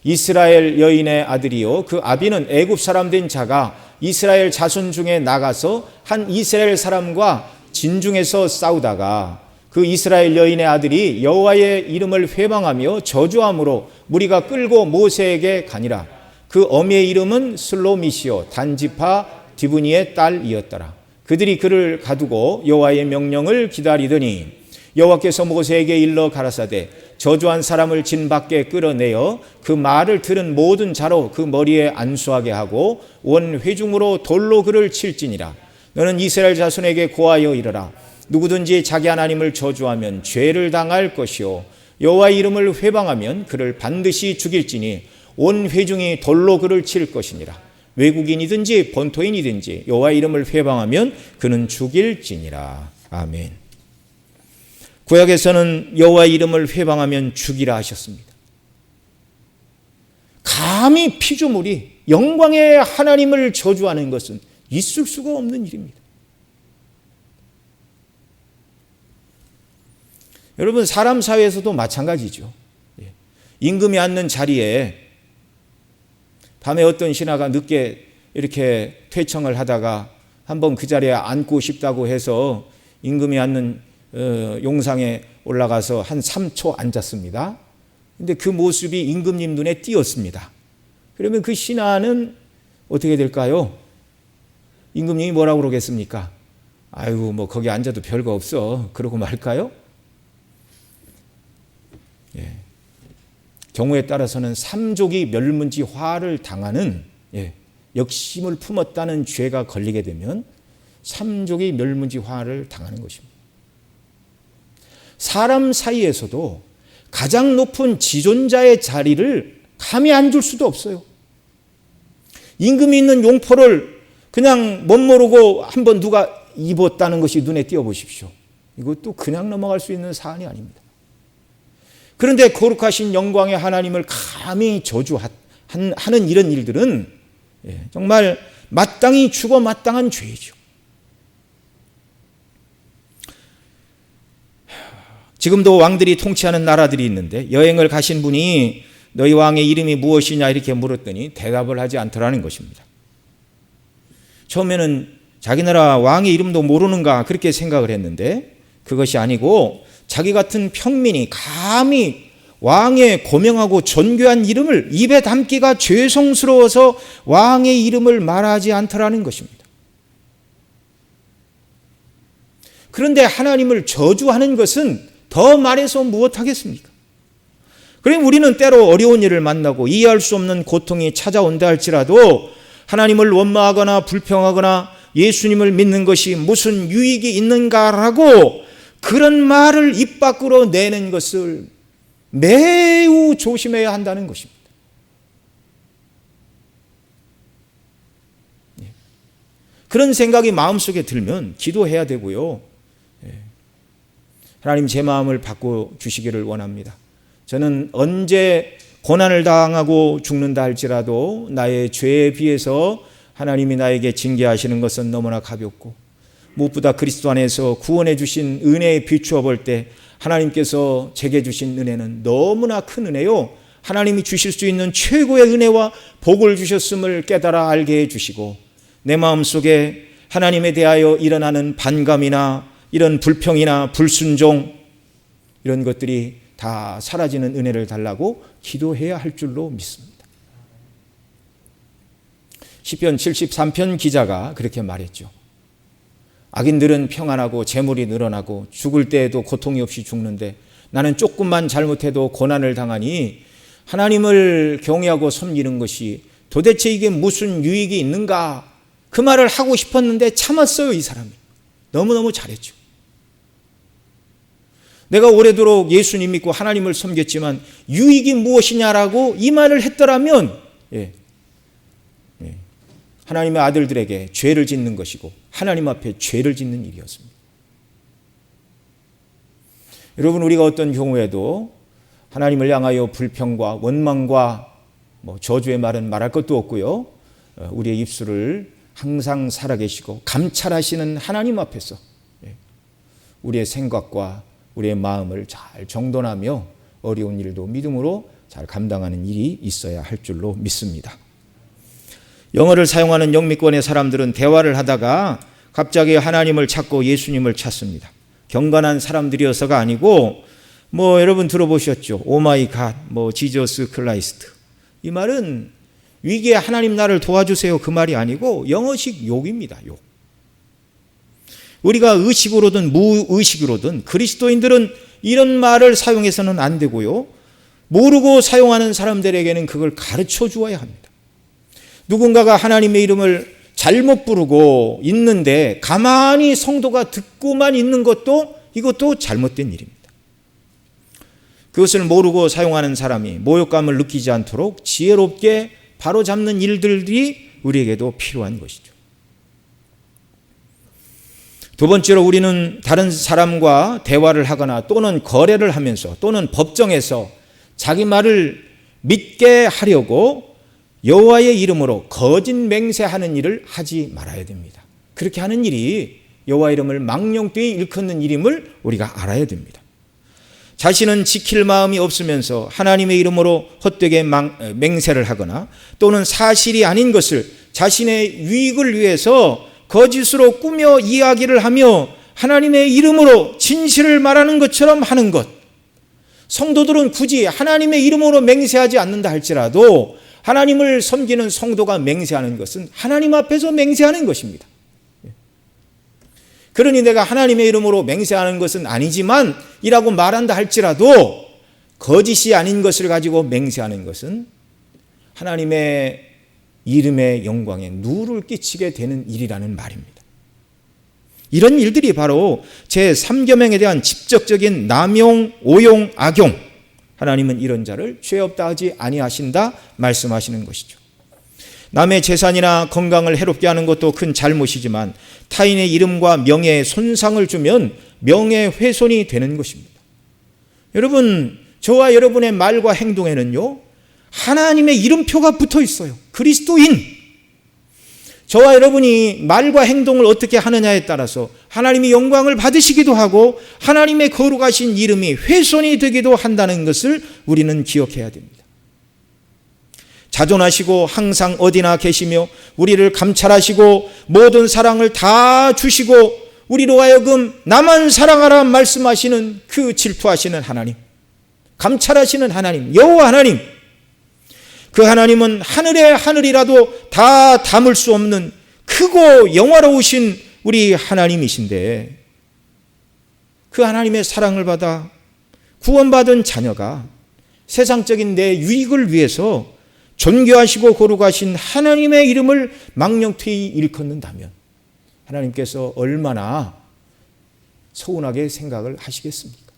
이스라엘 여인의 아들이요 그 아비는 애굽 사람 된 자가 이스라엘 자손 중에 나가서 한 이스라엘 사람과 진중에서 싸우다가 그 이스라엘 여인의 아들이 여호와의 이름을 회방하며 저주함으로 무리가 끌고 모세에게 가니라. 그 어미의 이름은 슬로미시요 단지파 디브니의 딸이었더라. 그들이 그를 가두고 여호와의 명령을 기다리더니 여호와께서 모세에게 일러 가라사대 저주한 사람을 진 밖에 끌어내어 그 말을 들은 모든 자로 그 머리에 안수하게 하고 원 회중으로 돌로 그를 칠지니라. 너는 이스라엘 자손에게 고하여 이르라. 누구든지 자기 하나님을 저주하면 죄를 당할 것이요 여호와의 이름을 회방하면 그를 반드시 죽일지니 온 회중이 돌로 그를 칠 것이니라. 외국인이든지 본토인이든지 여호와의 이름을 회방하면 그는 죽일지니라. 아멘. 구약에서는 여호와의 이름을 회방하면 죽이라 하셨습니다. 감히 피조물이 영광의 하나님을 저주하는 것은 있을 수가 없는 일입니다. 여러분, 사람 사회에서도 마찬가지죠. 임금이 앉는 자리에 밤에 어떤 신하가 늦게 이렇게 퇴청을 하다가 한번 그 자리에 앉고 싶다고 해서 임금이 앉는 용상에 올라가서 한 3초 앉았습니다. 근데 그 모습이 임금님 눈에 띄었습니다. 그러면 그 신하는 어떻게 될까요? 임금님이 뭐라고 그러겠습니까? 아이고 뭐 거기 앉아도 별거 없어 그러고 말까요? 예. 경우에 따라서는 삼족이 멸문지화를 당하는 역심을 품었다는 죄가 걸리게 되면 삼족이 멸문지화를 당하는 것입니다. 사람 사이에서도 가장 높은 지존자의 자리를 감히 앉을 수도 없어요. 임금이 있는 용포를 그냥 멋모르고 한번 누가 입었다는 것이 눈에 띄어보십시오. 이것도 그냥 넘어갈 수 있는 사안이 아닙니다. 그런데 거룩하신 영광의 하나님을 감히 저주하는 이런 일들은 정말 마땅히 죽어 마땅한 죄이죠. 지금도 왕들이 통치하는 나라들이 있는데 여행을 가신 분이 너희 왕의 이름이 무엇이냐 이렇게 물었더니 대답을 하지 않더라는 것입니다. 처음에는 자기 나라 왕의 이름도 모르는가 그렇게 생각을 했는데 그것이 아니고 자기 같은 평민이 감히 왕의 고명하고 존귀한 이름을 입에 담기가 죄송스러워서 왕의 이름을 말하지 않더라는 것입니다. 그런데 하나님을 저주하는 것은 더 말해서 무엇하겠습니까? 그럼 우리는 때로 어려운 일을 만나고 이해할 수 없는 고통이 찾아온다 할지라도 하나님을 원망하거나 불평하거나 예수님을 믿는 것이 무슨 유익이 있는가라고 그런 말을 입 밖으로 내는 것을 매우 조심해야 한다는 것입니다. 그런 생각이 마음속에 들면 기도해야 되고요. 하나님 제 마음을 바꿔주시기를 원합니다. 저는 언제 고난을 당하고 죽는다 할지라도 나의 죄에 비해서 하나님이 나에게 징계하시는 것은 너무나 가볍고 무엇보다 그리스도 안에서 구원해 주신 은혜에 비추어 볼 때 하나님께서 제게 주신 은혜는 너무나 큰 은혜요. 하나님이 주실 수 있는 최고의 은혜와 복을 주셨음을 깨달아 알게 해주시고 내 마음속에 하나님에 대하여 일어나는 반감이나 이런 불평이나 불순종 이런 것들이 다 사라지는 은혜를 달라고 기도해야 할 줄로 믿습니다. 시편 73편 기자가 그렇게 말했죠. 악인들은 평안하고 재물이 늘어나고 죽을 때에도 고통이 없이 죽는데 나는 조금만 잘못해도 고난을 당하니 하나님을 경외하고 섬기는 것이 도대체 이게 무슨 유익이 있는가 그 말을 하고 싶었는데 참았어요. 이 사람이 너무너무 잘했죠. 내가 오래도록 예수님 믿고 하나님을 섬겼지만 유익이 무엇이냐라고 이 말을 했더라면 하나님의 아들들에게 죄를 짓는 것이고 하나님 앞에 죄를 짓는 일이었습니다. 여러분 우리가 어떤 경우에도 하나님을 향하여 불평과 원망과 저주의 말은 말할 것도 없고요. 우리의 입술을 항상 살아계시고 감찰하시는 하나님 앞에서 우리의 생각과 우리의 마음을 잘 정돈하며 어려운 일도 믿음으로 잘 감당하는 일이 있어야 할 줄로 믿습니다. 영어를 사용하는 영미권의 사람들은 대화를 하다가 갑자기 하나님을 찾고 예수님을 찾습니다. 경건한 사람들이어서가 아니고 여러분 들어보셨죠? 오 마이 갓, 지저스 크라이스트. 이 말은 위기에 하나님 나를 도와주세요 그 말이 아니고 영어식 욕입니다. 욕. 우리가 의식으로든 무의식으로든 그리스도인들은 이런 말을 사용해서는 안 되고요. 모르고 사용하는 사람들에게는 그걸 가르쳐 주어야 합니다. 누군가가 하나님의 이름을 잘못 부르고 있는데 가만히 성도가 듣고만 있는 이것도 잘못된 일입니다. 그것을 모르고 사용하는 사람이 모욕감을 느끼지 않도록 지혜롭게 바로잡는 일들이 우리에게도 필요한 것이죠. 두 번째로 우리는 다른 사람과 대화를 하거나 또는 거래를 하면서 또는 법정에서 자기 말을 믿게 하려고 여호와의 이름으로 거짓 맹세하는 일을 하지 말아야 됩니다. 그렇게 하는 일이 여호와 이름을 망령되이 일컫는 일임을 우리가 알아야 됩니다. 자신은 지킬 마음이 없으면서 하나님의 이름으로 헛되게 맹세를 하거나 또는 사실이 아닌 것을 자신의 유익을 위해서 거짓으로 꾸며 이야기를 하며 하나님의 이름으로 진실을 말하는 것처럼 하는 것. 성도들은 굳이 하나님의 이름으로 맹세하지 않는다 할지라도 하나님을 섬기는 성도가 맹세하는 것은 하나님 앞에서 맹세하는 것입니다. 그러니 내가 하나님의 이름으로 맹세하는 것은 아니지만 이라고 말한다 할지라도 거짓이 아닌 것을 가지고 맹세하는 것은 하나님의 이름의 영광에 누를 끼치게 되는 일이라는 말입니다. 이런 일들이 바로 제3계명에 대한 직접적인 남용, 오용, 악용. 하나님은 이런 자를 죄 없다 하지 아니하신다 말씀하시는 것이죠. 남의 재산이나 건강을 해롭게 하는 것도 큰 잘못이지만 타인의 이름과 명예에 손상을 주면 명예훼손이 되는 것입니다. 여러분, 저와 여러분의 말과 행동에는요, 하나님의 이름표가 붙어 있어요. 그리스도인. 저와 여러분이 말과 행동을 어떻게 하느냐에 따라서 하나님이 영광을 받으시기도 하고 하나님의 거룩하신 이름이 훼손이 되기도 한다는 것을 우리는 기억해야 됩니다. 자존하시고 항상 어디나 계시며 우리를 감찰하시고 모든 사랑을 다 주시고 우리로 하여금 나만 사랑하라 말씀하시는 그 질투하시는 하나님, 감찰하시는 하나님, 여호와 하나님, 그 하나님은 하늘의 하늘이라도 다 담을 수 없는 크고 영화로우신 우리 하나님이신데 그 하나님의 사랑을 받아 구원받은 자녀가 세상적인 내 유익을 위해서 존귀하시고 거룩하신 하나님의 이름을 망령되이 일컫는다면 하나님께서 얼마나 서운하게 생각을 하시겠습니까?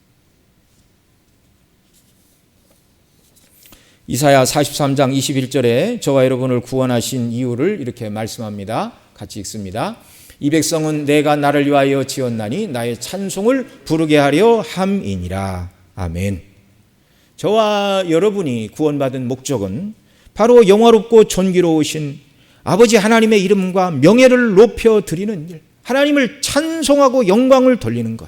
이사야 43장 21절에 저와 여러분을 구원하신 이유를 이렇게 말씀합니다. 같이 읽습니다. 이 백성은 내가 나를 위하여 지었나니 나의 찬송을 부르게 하려 함이니라. 아멘. 저와 여러분이 구원받은 목적은 바로 영화롭고 존귀로우신 아버지 하나님의 이름과 명예를 높여드리는 일, 하나님을 찬송하고 영광을 돌리는 것.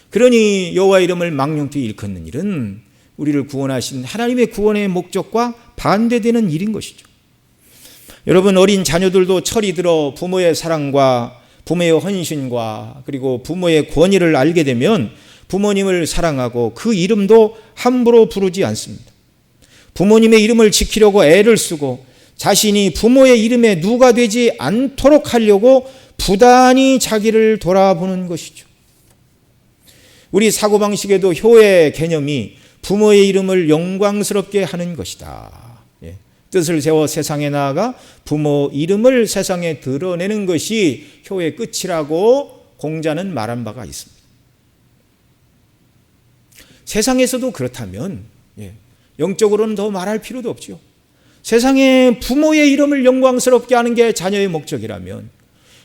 그러니 여호와 이름을 망령되이 일컫는 일은 우리를 구원하신 하나님의 구원의 목적과 반대되는 일인 것이죠. 여러분, 어린 자녀들도 철이 들어 부모의 사랑과 부모의 헌신과 그리고 부모의 권위를 알게 되면 부모님을 사랑하고 그 이름도 함부로 부르지 않습니다. 부모님의 이름을 지키려고 애를 쓰고 자신이 부모의 이름에 누가 되지 않도록 하려고 부단히 자기를 돌아보는 것이죠. 우리 사고방식에도 효의 개념이 부모의 이름을 영광스럽게 하는 것이다. 뜻을 세워 세상에 나아가 부모 이름을 세상에 드러내는 것이 효의 끝이라고 공자는 말한 바가 있습니다. 세상에서도 그렇다면 영적으로는 더 말할 필요도 없죠. 세상에 부모의 이름을 영광스럽게 하는 게 자녀의 목적이라면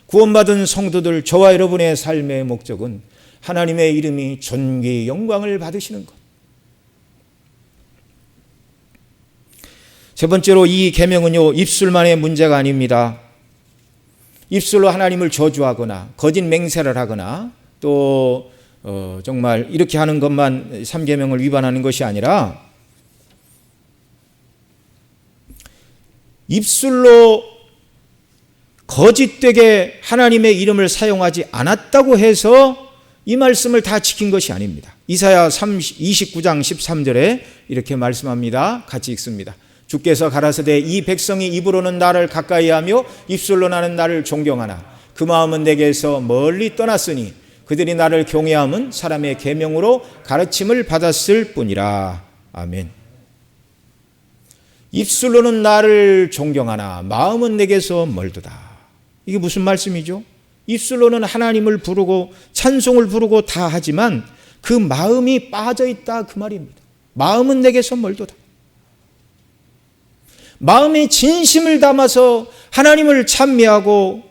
구원받은 성도들, 저와 여러분의 삶의 목적은 하나님의 이름이 존귀 영광을 받으시는 것. 세 번째로 이 계명은요, 입술만의 문제가 아닙니다. 입술로 하나님을 저주하거나 거짓 맹세를 하거나 또 정말 이렇게 하는 것만 3계명을 위반하는 것이 아니라 입술로 거짓되게 하나님의 이름을 사용하지 않았다고 해서 이 말씀을 다 지킨 것이 아닙니다. 이사야 29장 13절에 이렇게 말씀합니다. 같이 읽습니다. 주께서 가라사대 이 백성이 입으로는 나를 가까이하며 입술로 나는 나를 존경하나 그 마음은 내게서 멀리 떠났으니 그들이 나를 경외함은 사람의 계명으로 가르침을 받았을 뿐이라. 아멘. 입술로는 나를 존경하나 마음은 내게서 멀도다. 이게 무슨 말씀이죠? 입술로는 하나님을 부르고 찬송을 부르고 다 하지만 그 마음이 빠져있다 그 말입니다. 마음은 내게서 멀도다. 마음에 진심을 담아서 하나님을 찬미하고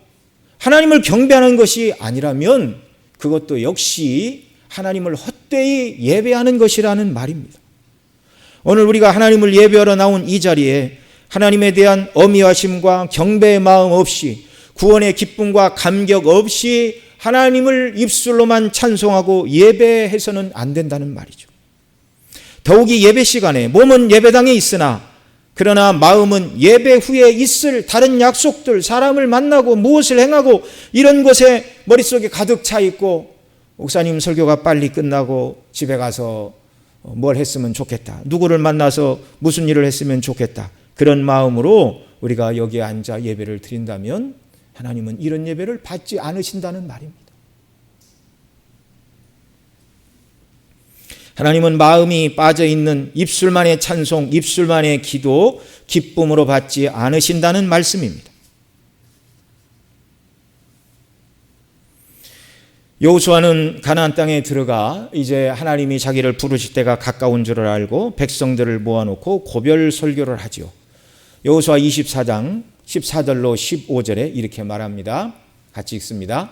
하나님을 경배하는 것이 아니라면 그것도 역시 하나님을 헛되이 예배하는 것이라는 말입니다. 오늘 우리가 하나님을 예배하러 나온 이 자리에 하나님에 대한 어미하심과 경배의 마음 없이 구원의 기쁨과 감격 없이 하나님을 입술로만 찬송하고 예배해서는 안 된다는 말이죠. 더욱이 예배 시간에 몸은 예배당에 있으나 그러나 마음은 예배 후에 있을 다른 약속들, 사람을 만나고 무엇을 행하고 이런 것에 머릿속에 가득 차 있고 목사님 설교가 빨리 끝나고 집에 가서 뭘 했으면 좋겠다. 누구를 만나서 무슨 일을 했으면 좋겠다. 그런 마음으로 우리가 여기에 앉아 예배를 드린다면 하나님은 이런 예배를 받지 않으신다는 말입니다. 하나님은 마음이 빠져있는 입술만의 찬송, 입술만의 기도, 기쁨으로 받지 않으신다는 말씀입니다. 여호수아는 가나안 땅에 들어가 이제 하나님이 자기를 부르실 때가 가까운 줄을 알고 백성들을 모아놓고 고별 설교를 하죠. 여호수아 24장 14절로 15절에 이렇게 말합니다. 같이 읽습니다.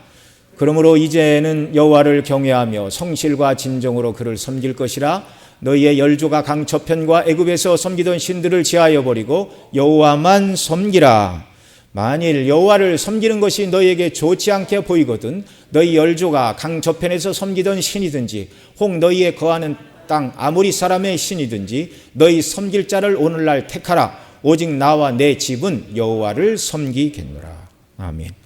그러므로 이제는 여호와를 경외하며 성실과 진정으로 그를 섬길 것이라. 너희의 열조가 강 저편과 애굽에서 섬기던 신들을 제하여 버리고 여호와만 섬기라. 만일 여호와를 섬기는 것이 너희에게 좋지 않게 보이거든 너희 열조가 강 저편에서 섬기던 신이든지 혹 너희의 거하는 땅 아모리 사람의 신이든지 너희 섬길 자를 오늘날 택하라. 오직 나와 내 집은 여호와를 섬기겠노라. 아멘.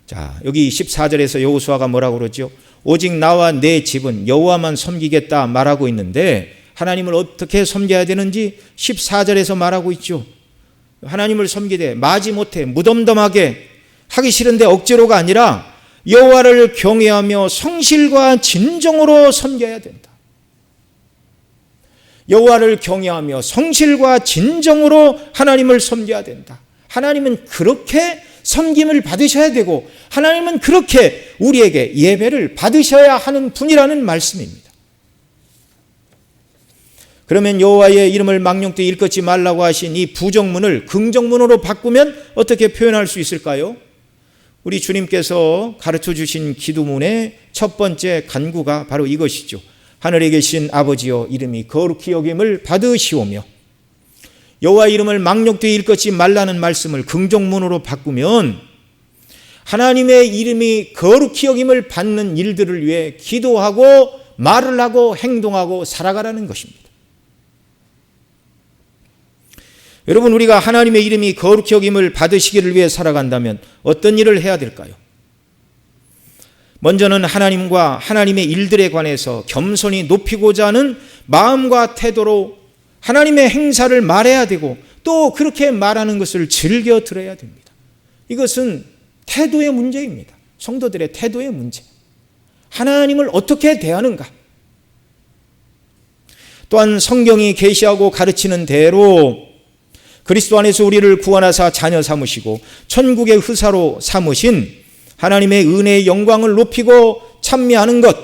자, 여기 14절에서 여호수아가 뭐라고 그러죠? 오직 나와 내 집은 여호와만 섬기겠다 말하고 있는데 하나님을 어떻게 섬겨야 되는지 14절에서 말하고 있죠. 하나님을 섬기되 마지못해 무덤덤하게 하기 싫은데 억지로가 아니라 여호와를 경외하며 성실과 진정으로 섬겨야 된다. 여호와를 경외하며 성실과 진정으로 하나님을 섬겨야 된다. 하나님은 그렇게 섬김을 받으셔야 되고 하나님은 그렇게 우리에게 예배를 받으셔야 하는 분이라는 말씀입니다. 그러면 여호와의 이름을 망령되이 일컫지 말라고 하신 이 부정문을 긍정문으로 바꾸면 어떻게 표현할 수 있을까요? 우리 주님께서 가르쳐 주신 기도문의 첫 번째 간구가 바로 이것이죠. 하늘에 계신 아버지여 이름이 거룩히 여김을 받으시오며. 여호와 이름을 망령되이 일컫지 말라는 말씀을 긍정문으로 바꾸면 하나님의 이름이 거룩히 여김을 받는 일들을 위해 기도하고 말을 하고 행동하고 살아가라는 것입니다. 여러분, 우리가 하나님의 이름이 거룩히 여김을 받으시기를 위해 살아간다면 어떤 일을 해야 될까요? 먼저는 하나님과 하나님의 일들에 관해서 겸손히 높이고자 하는 마음과 태도로 하나님의 행사를 말해야 되고 또 그렇게 말하는 것을 즐겨 들어야 됩니다. 이것은 태도의 문제입니다. 성도들의 태도의 문제. 하나님을 어떻게 대하는가? 또한 성경이 계시하고 가르치는 대로 그리스도 안에서 우리를 구원하사 자녀 삼으시고 천국의 후사로 삼으신 하나님의 은혜의 영광을 높이고 찬미하는 것,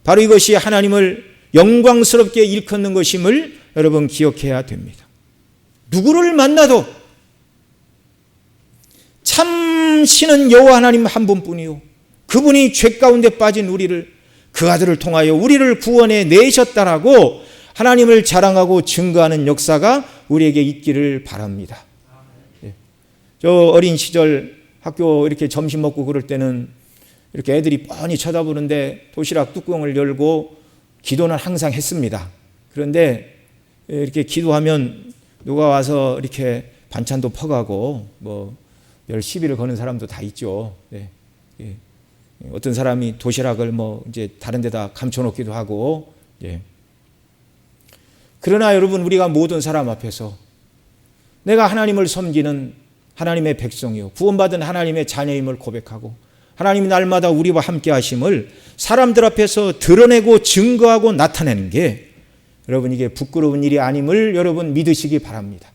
바로 이것이 하나님을 영광스럽게 일컫는 것임을 여러분 기억해야 됩니다. 누구를 만나도 참 신은 여호와 하나님 한 분뿐이요 그분이 죄 가운데 빠진 우리를 그 아들을 통하여 우리를 구원해 내셨다라고 하나님을 자랑하고 증거하는 역사가 우리에게 있기를 바랍니다. 저 어린 시절 학교 이렇게 점심 먹고 그럴 때는 이렇게 애들이 뻔히 쳐다보는데 도시락 뚜껑을 열고 기도는 항상 했습니다. 그런데 이렇게 기도하면 누가 와서 이렇게 반찬도 퍼가고 뭐 별 시비를 거는 사람도 다 있죠. 네. 예. 어떤 사람이 도시락을 뭐 이제 다른 데다 감춰놓기도 하고. 예. 그러나 여러분, 우리가 모든 사람 앞에서 내가 하나님을 섬기는 하나님의 백성이요, 구원받은 하나님의 자녀임을 고백하고 하나님이 날마다 우리와 함께 하심을 사람들 앞에서 드러내고 증거하고 나타내는 게, 여러분, 이게 부끄러운 일이 아님을 여러분 믿으시기 바랍니다.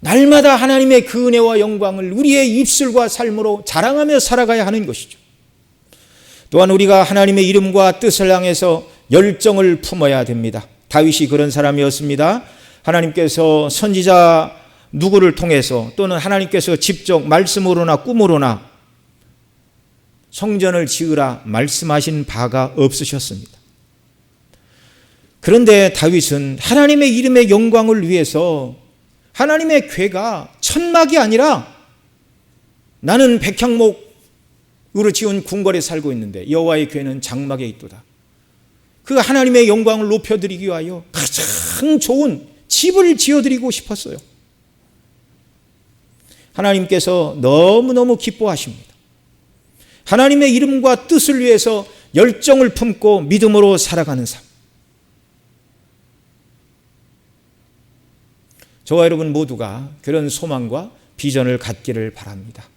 날마다 하나님의 그 은혜와 영광을 우리의 입술과 삶으로 자랑하며 살아가야 하는 것이죠. 또한 우리가 하나님의 이름과 뜻을 향해서 열정을 품어야 됩니다. 다윗이 그런 사람이었습니다. 하나님께서 선지자 누구를 통해서 또는 하나님께서 직접 말씀으로나 꿈으로나 성전을 지으라 말씀하신 바가 없으셨습니다. 그런데 다윗은 하나님의 이름의 영광을 위해서 하나님의 궤가 천막이 아니라 나는 백향목으로 지은 궁궐에 살고 있는데 여호와의 궤는 장막에 있도다. 그 하나님의 영광을 높여드리기 위하여 가장 좋은 집을 지어드리고 싶었어요. 하나님께서 너무너무 기뻐하십니다. 하나님의 이름과 뜻을 위해서 열정을 품고 믿음으로 살아가는 삶. 저와 여러분 모두가 그런 소망과 비전을 갖기를 바랍니다.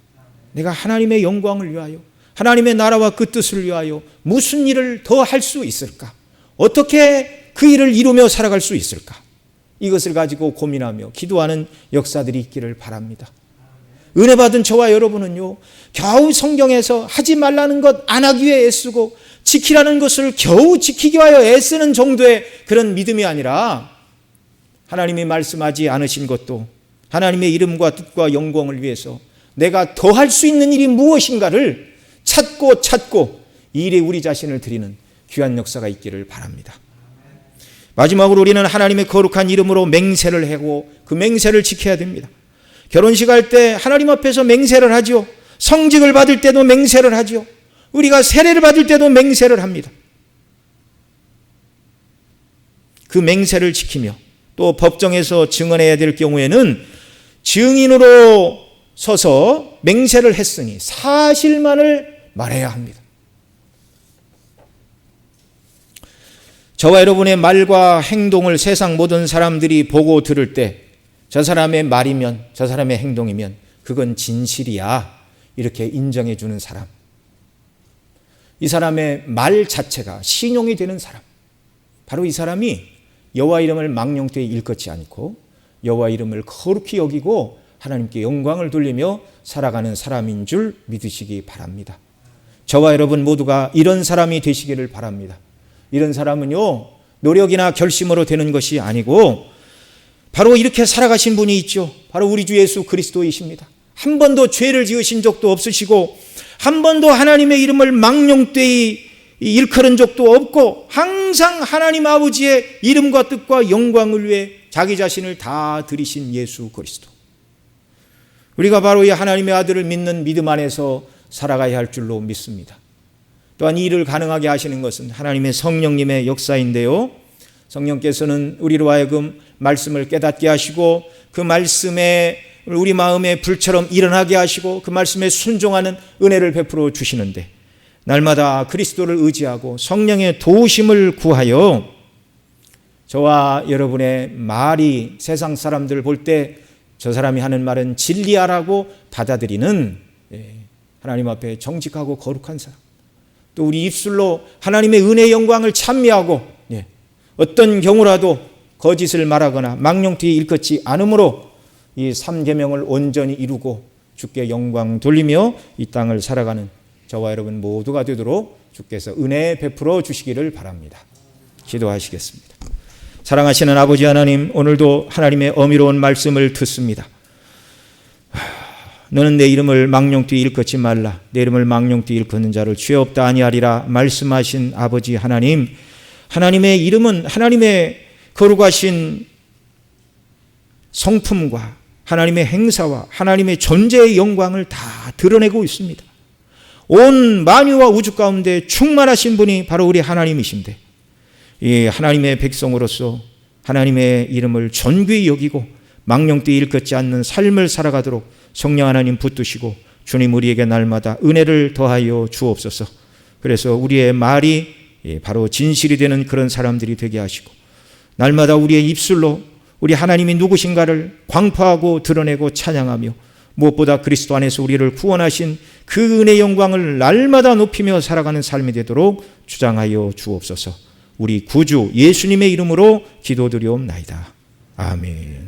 내가 하나님의 영광을 위하여, 하나님의 나라와 그 뜻을 위하여 무슨 일을 더 할 수 있을까? 어떻게 그 일을 이루며 살아갈 수 있을까? 이것을 가지고 고민하며 기도하는 역사들이 있기를 바랍니다. 은혜 받은 저와 여러분은요, 겨우 성경에서 하지 말라는 것 안 하기 위해 애쓰고 지키라는 것을 겨우 지키기 위하여 애쓰는 정도의 그런 믿음이 아니라, 하나님이 말씀하지 않으신 것도 하나님의 이름과 뜻과 영광을 위해서 내가 더 할 수 있는 일이 무엇인가를 찾고 이 일에 우리 자신을 드리는 귀한 역사가 있기를 바랍니다. 마지막으로 우리는 하나님의 거룩한 이름으로 맹세를 하고 그 맹세를 지켜야 됩니다. 결혼식 할 때 하나님 앞에서 맹세를 하죠. 성직을 받을 때도 맹세를 하죠. 우리가 세례를 받을 때도 맹세를 합니다. 그 맹세를 지키며 또 법정에서 증언해야 될 경우에는 증인으로 서서 맹세를 했으니 사실만을 말해야 합니다. 저와 여러분의 말과 행동을 세상 모든 사람들이 보고 들을 때 저 사람의 말이면, 저 사람의 행동이면 그건 진실이야, 이렇게 인정해 주는 사람, 이 사람의 말 자체가 신용이 되는 사람, 바로 이 사람이 여호와 이름을 망령되이 일컫지 않고 여호와 이름을 거룩히 여기고 하나님께 영광을 돌리며 살아가는 사람인 줄 믿으시기 바랍니다. 저와 여러분 모두가 이런 사람이 되시기를 바랍니다. 이런 사람은요, 노력이나 결심으로 되는 것이 아니고 바로 이렇게 살아가신 분이 있죠. 바로 우리 주 예수 그리스도이십니다. 한 번도 죄를 지으신 적도 없으시고 한 번도 하나님의 이름을 망령되이 일컬은 적도 없고 항상 하나님 아버지의 이름과 뜻과 영광을 위해 자기 자신을 다 드리신 예수 그리스도. 우리가 바로 이 하나님의 아들을 믿는 믿음 안에서 살아가야 할 줄로 믿습니다. 또한 이 일을 가능하게 하시는 것은 하나님의 성령님의 역사인데요, 성령께서는 우리로 하여금 말씀을 깨닫게 하시고 그 말씀에 우리 마음에 불처럼 일어나게 하시고 그 말씀에 순종하는 은혜를 베풀어 주시는데, 날마다 그리스도를 의지하고 성령의 도우심을 구하여 저와 여러분의 말이 세상 사람들 볼 때 저 사람이 하는 말은 진리야라고 받아들이는 하나님 앞에 정직하고 거룩한 사람, 또 우리 입술로 하나님의 은혜의 영광을 찬미하고 어떤 경우라도 거짓을 말하거나 망령되이 일컫지 않으므로 이 3계명을 온전히 이루고 주께 영광 돌리며 이 땅을 살아가는 저와 여러분 모두가 되도록 주께서 은혜 베풀어 주시기를 바랍니다. 기도하시겠습니다. 사랑하시는 아버지 하나님, 오늘도 하나님의 어미로운 말씀을 듣습니다. 너는 내 이름을 망령되이 일컫지 말라. 내 이름을 망령되이 일컫는 자를 죄 없다 아니하리라 말씀하신 아버지 하나님, 하나님의 이름은 하나님의 거룩하신 성품과 하나님의 행사와 하나님의 존재의 영광을 다 드러내고 있습니다. 온 만유와 우주 가운데 충만하신 분이 바로 우리 하나님이신데, 이 하나님의 백성으로서 하나님의 이름을 존귀히 여기고 망령되이 일컫지 않는 삶을 살아가도록 성령 하나님 붙드시고 주님 우리에게 날마다 은혜를 더하여 주옵소서. 그래서 우리의 말이 바로 진실이 되는 그런 사람들이 되게 하시고, 날마다 우리의 입술로 우리 하나님이 누구신가를 광포하고 드러내고 찬양하며, 무엇보다 그리스도 안에서 우리를 구원하신 그 은혜의 영광을 날마다 높이며 살아가는 삶이 되도록 주장하여 주옵소서. 우리 구주 예수님의 이름으로 기도드리옵나이다. 아멘.